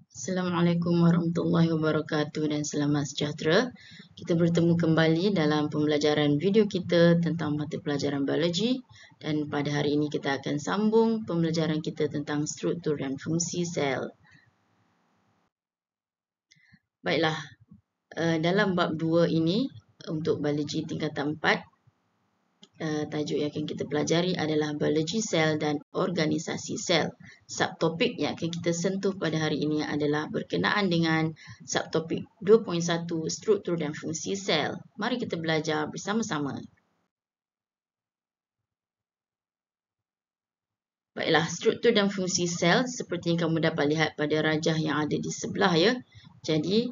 Assalamualaikum warahmatullahi wabarakatuh dan selamat sejahtera. Kita bertemu kembali dalam pembelajaran video kita tentang mata pelajaran biologi dan pada hari ini kita akan sambung pembelajaran kita tentang struktur dan fungsi sel. Baiklah, dalam bab 2 ini untuk biologi tingkatan 4, tajuk yang akan kita pelajari adalah biologi sel dan organisasi sel. Subtopik yang akan kita sentuh pada hari ini adalah berkenaan dengan subtopik 2.1 struktur dan fungsi sel. Mari kita belajar bersama-sama. Baiklah, struktur dan fungsi sel seperti yang kamu dapat lihat pada rajah yang ada di sebelah ya. Jadi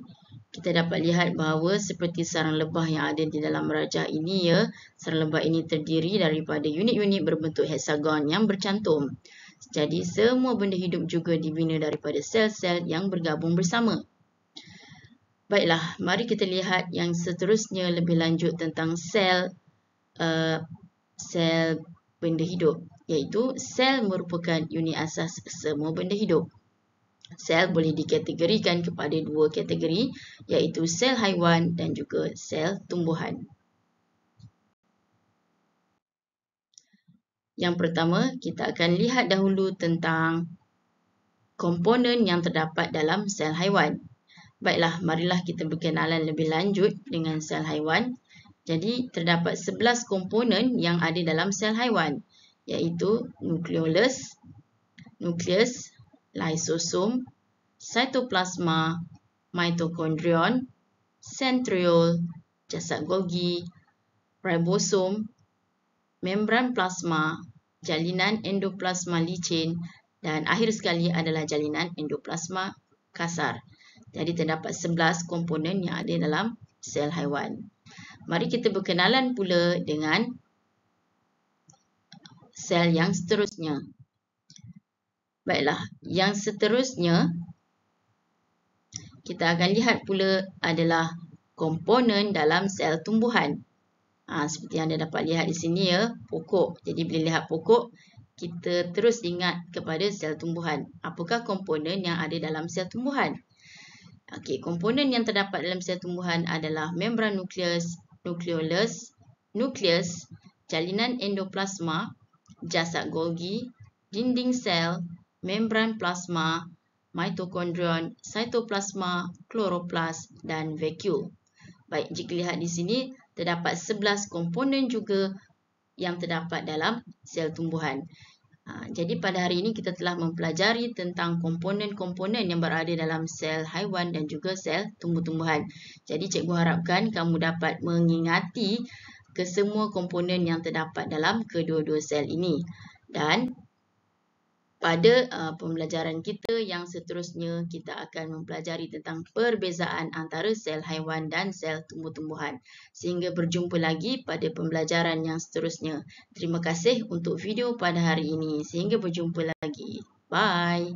kita dapat lihat bahawa seperti sarang lebah yang ada di dalam rajah ini ya, sarang lebah ini terdiri daripada unit-unit berbentuk heksagon yang bercantum. Jadi semua benda hidup juga dibina daripada sel-sel yang bergabung bersama. Baiklah, mari kita lihat yang seterusnya lebih lanjut tentang sel benda hidup, iaitu sel merupakan unit asas semua benda hidup. Sel boleh dikategorikan kepada dua kategori, iaitu sel haiwan dan juga sel tumbuhan. Yang pertama, kita akan lihat dahulu tentang komponen yang terdapat dalam sel haiwan. Baiklah, marilah kita berkenalan lebih lanjut dengan sel haiwan. Jadi, terdapat 11 komponen yang ada dalam sel haiwan, iaitu nukleus, lysosom, cytoplasma, mitokondrion, centriole, jasad Golgi, ribosom, membran plasma, jalinan endoplasma licin dan akhir sekali adalah jalinan endoplasma kasar. Jadi terdapat 11 komponen yang ada dalam sel haiwan. Mari kita berkenalan pula dengan sel yang seterusnya. Baiklah, yang seterusnya kita akan lihat pula adalah komponen dalam sel tumbuhan. Seperti yang anda dapat lihat di sini ya, pokok. Jadi bila lihat pokok, kita terus ingat kepada sel tumbuhan. Apakah komponen yang ada dalam sel tumbuhan? Okey, komponen yang terdapat dalam sel tumbuhan adalah membran nukleus, jalinan endoplasma, jasad Golgi, dinding sel, membran plasma, mitokondrion, cytoplasma, kloroplas dan vakuole. Baik, jika lihat di sini terdapat 11 komponen juga yang terdapat dalam sel tumbuhan. Jadi pada hari ini kita telah mempelajari tentang komponen-komponen yang berada dalam sel haiwan dan juga sel tumbuh-tumbuhan. Jadi cikgu harapkan kamu dapat mengingati kesemua komponen yang terdapat dalam kedua-dua sel ini. Dan pada pembelajaran kita yang seterusnya, kita akan mempelajari tentang perbezaan antara sel haiwan dan sel tumbuh-tumbuhan. Sehingga berjumpa lagi pada pembelajaran yang seterusnya. Terima kasih untuk video pada hari ini. Sehingga berjumpa lagi. Bye.